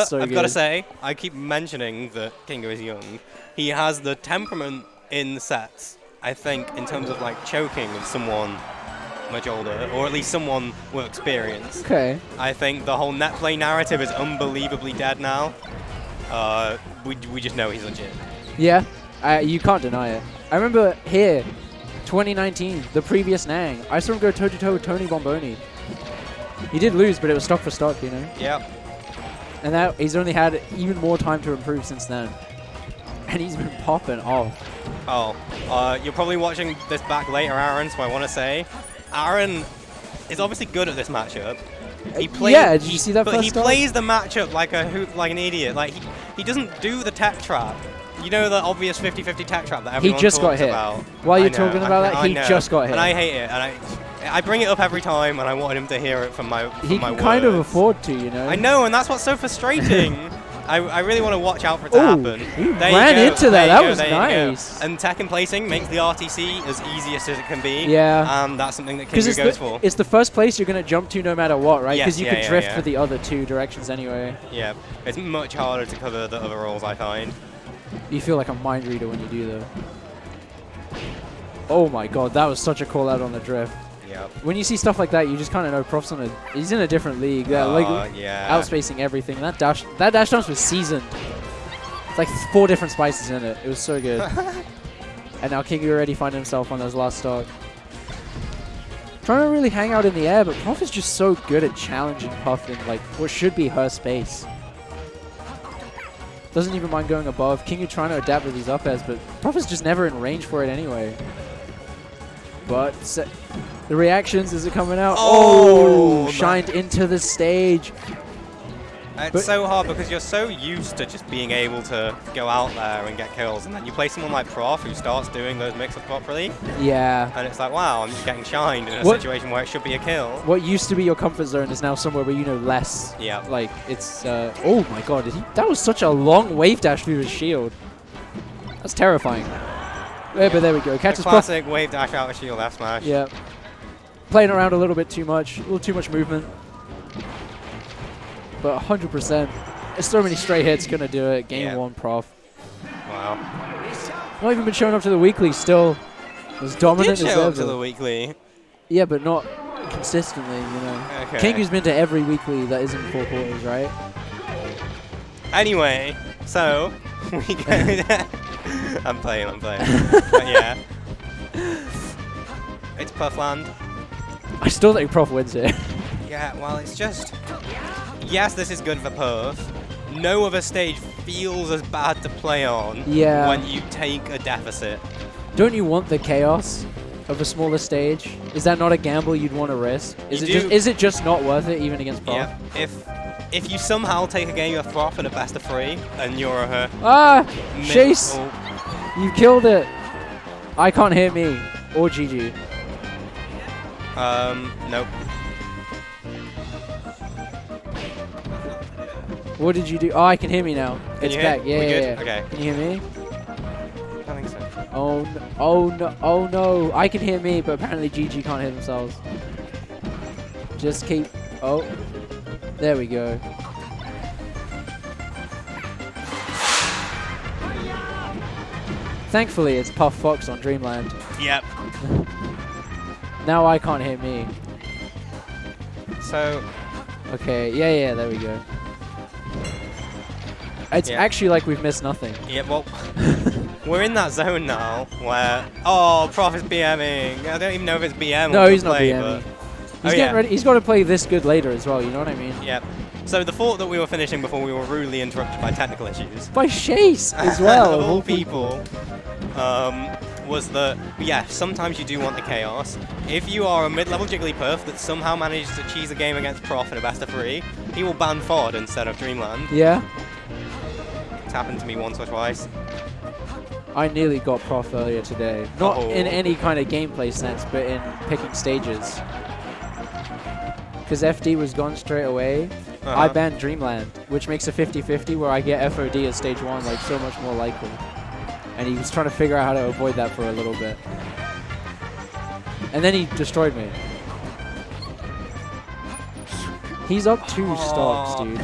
So I've got to say, I keep mentioning that Kingu is young. He has the temperament in sets, I think, in terms of like choking of someone much older, or at least someone with experience. Okay. I think the whole net play narrative is unbelievably dead now. We just know he's legit. Yeah, you can't deny it. I remember here, 2019, the previous Nang, I saw him go toe-to-toe with Tony Bomboni. He did lose, but it was stock for stock, you know? Yep. And that he's only had even more time to improve since then. And he's been popping off. Oh, you're probably watching this back later, Aaron, so I want to say, Aaron is obviously good at this matchup. He plays, yeah, did you see that but first he start? plays the matchup like an idiot. Like he doesn't do the tech trap. You know the obvious 50-50 tech trap that everyone He just got talks hit. about. While you're I know, talking about that, I he know. just got hit. And I hate it. And I bring it up every time, and I want him to hear it from my He my can kind of words. afford to, you know? I know, and that's what's so frustrating. I really want to watch out for it to happen. He There you ran go, into that. there you That go, was there you go. nice. And tech and placing makes the RTC as easiest as it can be. Yeah. And that's something that Because Kingu goes for. it's the first place you're going to jump to no matter what, right? Yes, Because you yeah, can yeah, drift yeah. for the other two directions anyway. Yeah, it's much harder to cover the other roles, I find. You feel like a mind reader when you do, though. Oh my god, that was such a call out on the drift. Yep. When you see stuff like that, you just kind of know Prof's he's in a different league. Like yeah. outspacing everything. That dash dance was seasoned. It's like 4 different spices in it. It was so good. And now Kingu already finding himself on those last stock. Trying to really hang out in the air, but Prof is just so good at challenging Puff in like what should be her space. Doesn't even mind going above. Kingu trying to adapt with these up airs, but Prof is just never in range for it anyway. But the reactions, is it coming out? Oh, shined into the stage. It's so hard because you're so used to just being able to go out there and get kills, and then you play someone like Prof who starts doing those mix-ups properly, Yeah. and it's like, wow, I'm just getting shined in a situation where it should be a kill. What used to be your comfort zone is now somewhere where you know less. Yeah. Like, it's, oh my god, that was such a long wave dash through his shield. That's terrifying. Yeah, but there we go. Catches Prof. Classic wave dash out of shield F smash. Yeah. Playing around a little bit too much. A little too much movement. But 100%. There's so many stray hits gonna do it. Game 1 Prof. Wow. Not even been showing up to the weekly. Still as dominant Did as show ever. up to the weekly. Yeah, but not consistently, you know. Okay. Kingu's been to every weekly that isn't 4 quarters, right? Anyway, so we go. I'm playing. But yeah. It's Puffland. I still think Prof wins it. Yeah, well, it's just... Yes, this is good for Puff. No other stage feels as bad to play on when you take a deficit. Don't you want the chaos of a smaller stage? Is that not a gamble you'd want to risk? Is it just not worth it even against Prof? Yeah, if you somehow take a game of Prof in a best of 3 and you're a Chase! You killed it! I can't hear me. Or GG. Nope. What did you do? Oh, I can hear me now. It's back. Yeah, yeah. Okay. Can you hear me? I don't think so. Oh no! Oh no! Oh no! I can hear me, but apparently GG can't hear themselves. Just keep. Oh, there we go. Thankfully, it's Puff Fox on Dreamland. Yep. Now I can't hear me. So. Okay. Yeah. There we go. It's actually like we've missed nothing. Yeah, well, we're in that zone now where, Prof is BMing. I don't even know if it's BM No, or he's not play, BMing. But He's getting ready. He's got to play this good later as well, you know what I mean? Yep. So the thought that we were finishing before we were rudely interrupted by technical issues. By Chase as well. Of all people. Was that, sometimes you do want the chaos. If you are a mid-level Jigglypuff that somehow manages to cheese a game against Prof in a best of 3, he will ban FOD instead of Dreamland. Yeah. It's happened to me once or twice. I nearly got Prof earlier today. Not in any kind of gameplay sense, but in picking stages. Because FD was gone straight away. I banned Dreamland, which makes a 50-50 where I get FOD at stage 1 like so much more likely. And he was trying to figure out how to avoid that for a little bit. And then he destroyed me. He's up 2 stocks, dude.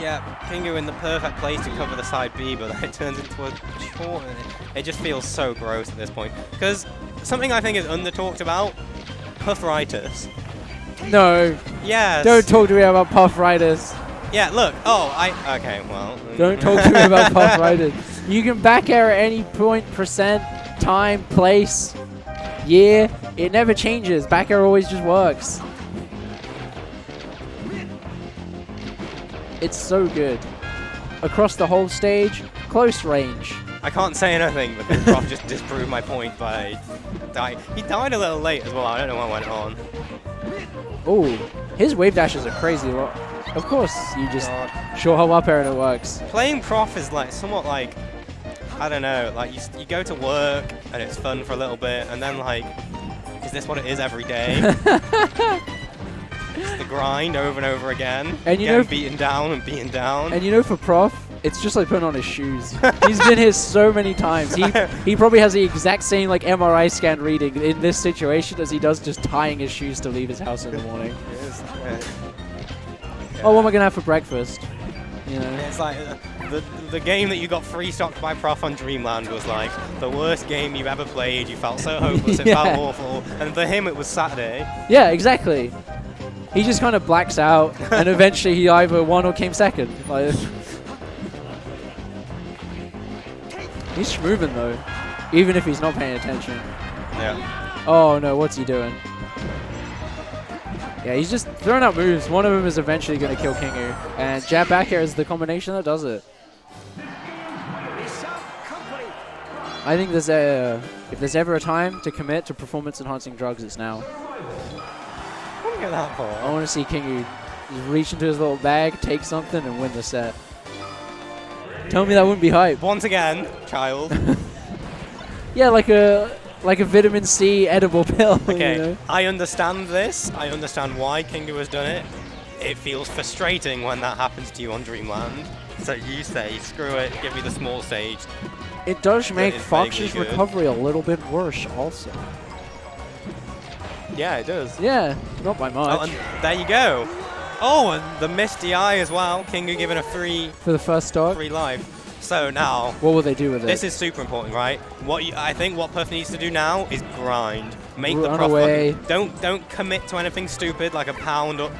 Yeah, Kingu in the perfect place to cover the side B, but then it turns into a short. It just feels so gross at this point. Because something I think is under-talked about, puffritis. No. Yes. Don't talk to me about puffritis. Yeah, look. Oh, okay, well. Don't talk to me about puffritis. You can back air at any point, percent, time, place, year. It never changes. Back air always just works. It's so good. Across the whole stage, close range. I can't say anything because Prof just disproved my point by dying. He died a little late as well. I don't know what went on. Oh, his wave dashes are crazy. Of course, you just short hop up air and it works. Playing Prof is like somewhat like, I don't know, like you go to work and it's fun for a little bit, and then like, is this what it is every day? It's the grind over and over again. And you getting beaten down and beaten down. And you know, for Prof, it's just like putting on his shoes. He's been here so many times. He probably has the exact same like MRI scan reading in this situation as he does just tying his shoes to leave his house in the morning. Oh, what am I gonna have for breakfast? You know. It's like the game that you got free stocked by Prof on Dreamland was like the worst game you've ever played. You felt so hopeless, it felt awful, and for him it was Saturday. Yeah, exactly. He just kind of blacks out, and eventually he either won or came second. Like, he's schmoovin' though, even if he's not paying attention. Yeah. Oh no, what's he doing? Yeah, he's just throwing out moves. One of them is eventually going to kill Kingu, and jab back air is the combination that does it. I think there's if there's ever a time to commit to performance-enhancing drugs, it's now. Look at that for. I want to see Kingu just reach into his little bag, take something, and win the set. Tell me that wouldn't be hype. Once again, child. Yeah, like a vitamin C edible pill. Okay, you know? I understand this. I understand why Kingu has done it. It feels frustrating when that happens to you on Dreamland. So you say, screw it, give me the small stage. It does make Fox's recovery a little bit worse also. Yeah, it does. Yeah, not by much. Oh, and there you go. Oh, and the missed DI as well. Kingu given a free... For the first stock? Free life. So now... What will they do with it? This is super important, right? I think what Puff needs to do now is grind. Make the Run Prof away. Don't commit to anything stupid like a pound up.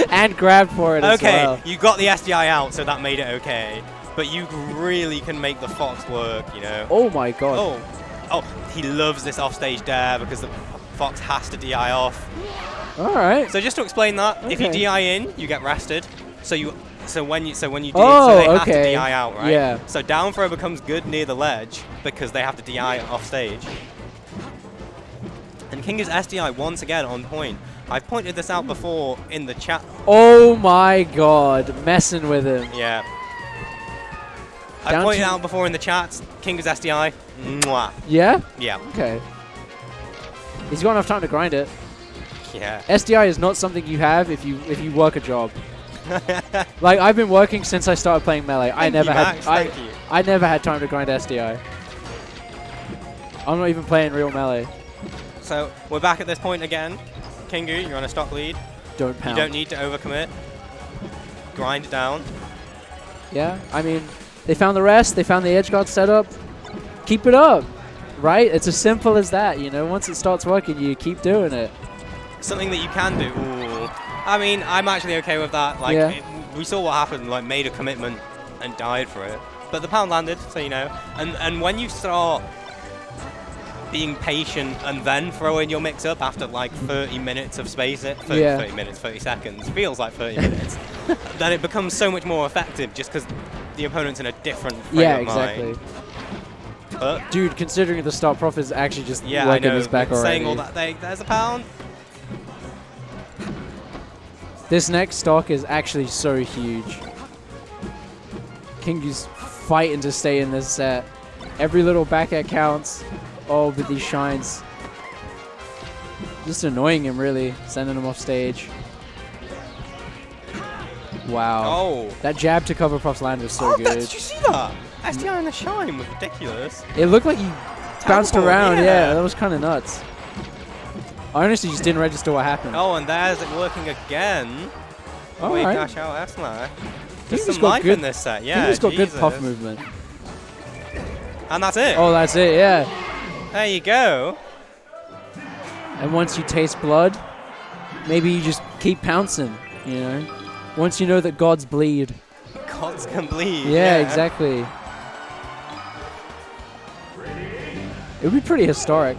And grab for it as well. Okay, you got the SDI out, so that made it okay. But you really can make the Fox work, you know. Oh my god. Oh, he loves this offstage dare because the Fox has to DI off. Alright. So just to explain that, if you DI in, you get rested. So when you DI, so they have to DI out, right? Yeah. So down throw becomes good near the ledge because they have to DI off stage. And Kingu's SDI once again on point. I've pointed this out before in the chat. Oh my god, messing with him. Yeah. I pointed out before in the chats, Kingu's SDI. Mwah. Yeah? Yeah. Okay. He's got enough time to grind it. Yeah. SDI is not something you have if you work a job. Like I've been working since I started playing Melee. I never had time to grind SDI. I'm not even playing real Melee. So we're back at this point again. Kingu, you're on a stock lead. Don't pound. You don't need to overcommit. Grind it down. Yeah, I mean, they found the rest. They found the edge guard setup. Keep it up, right? It's as simple as that. You know, once it starts working, you keep doing it. Something that you can do. Ooh. I mean, I'm actually okay with that. Like, we saw what happened. Like, made a commitment and died for it. But the pound landed, so you know. And when you start being patient and then throw in your mix-up after like 30 minutes of space, 30 minutes, 30 seconds, feels like 30 minutes, then it becomes so much more effective just because the opponent's in a different frame of mind. But dude, considering the start Prof is actually just I working know, his back already. Saying all that, there's a pound. This next stock is actually so huge. Kingu's fighting to stay in this set. Every little back air counts. Oh, but these shines. Just annoying him, really. Sending him off stage. Wow. Oh. That jab to cover Prof's land was so good. Did you see that? SDI in the shine was ridiculous. It looked like he bounced around. Yeah, that was kind of nuts. I honestly just didn't register what happened. Oh, and there's it working again. Wave right. dash out F smash. There's Kingu's some got life good, in this set, yeah. Kingu's got good Jesus. puff movement. And that's it. Oh, that's it, yeah. There you go. And once you taste blood, maybe you just keep pouncing, you know? Once you know that gods bleed. Gods can bleed. Yeah, exactly. It would be pretty historic.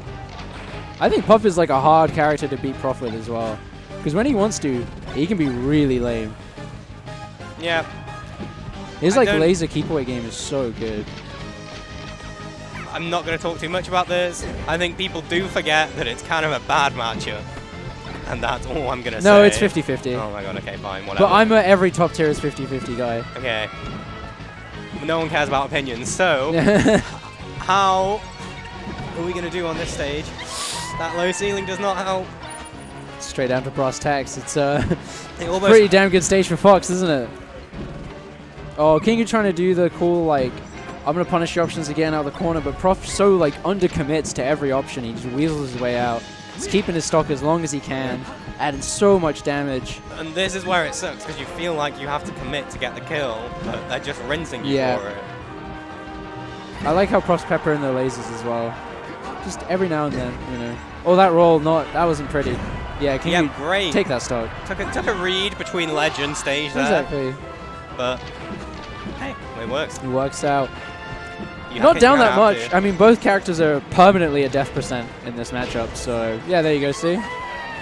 I think Puff is like a hard character to beat Prof with as well. Because when he wants to, he can be really lame. Yeah. His like laser keep away game is so good. I'm not going to talk too much about this. I think people do forget that it's kind of a bad matchup. And that's all I'm going to say. No, it's 50-50. Oh my god, okay, fine, whatever. But I'm a every top tier is 50-50 guy. Okay. No one cares about opinions, so how are we going to do on this stage? That low ceiling does not help. Straight down to brass tacks. It's a almost pretty damn good stage for Fox, isn't it? Oh, Kingu trying to do the cool, like, I'm going to punish your options again out of the corner, but Prof so, like, undercommits to every option. He just weasels his way out. He's keeping his stock as long as he can, adding so much damage. And this is where it sucks, because you feel like you have to commit to get the kill, but they're just rinsing you for it. I like how Prof's peppering their lasers as well. Just every now and then, you know. Oh, that roll, that wasn't pretty. Yeah, Kingu, great. Take that stock. Took a read between ledge and stage there. Exactly. But, hey, it works. It works out. Not down that much. I mean, both characters are permanently a death percent in this matchup, so yeah, there you go, see?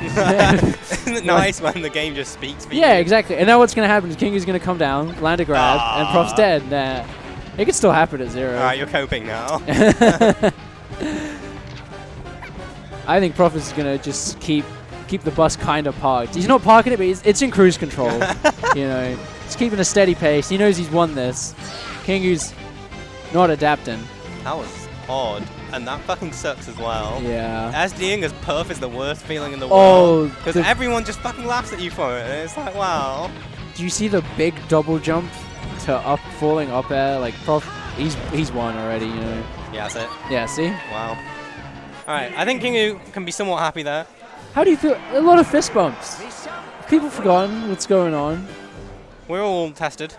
Isn't it nice when the game just speaks for you? Yeah, exactly. And now what's going to happen is Kingu's going to come down, land a grab, and Prof's dead. Nah. It could still happen at 0. Alright, you're coping now. I think Prof is going to just keep the bus kind of parked. He's not parking it, but it's in cruise control. You know, he's keeping a steady pace. He knows he's won this. Kingu's not adapting. That was odd, and that fucking sucks as well. Yeah. SDing as perf is the worst feeling in the Oh, world. Because everyone just fucking laughs at you for it, and it's like, wow. Do you see the big double jump to falling up air? Like, Prof, he's won already, you know. Yeah, that's it. Yeah, see? Wow. Alright, I think Kingu can be somewhat happy there. How do you feel? A lot of fist bumps. People forgotten what's going on. We're all tested.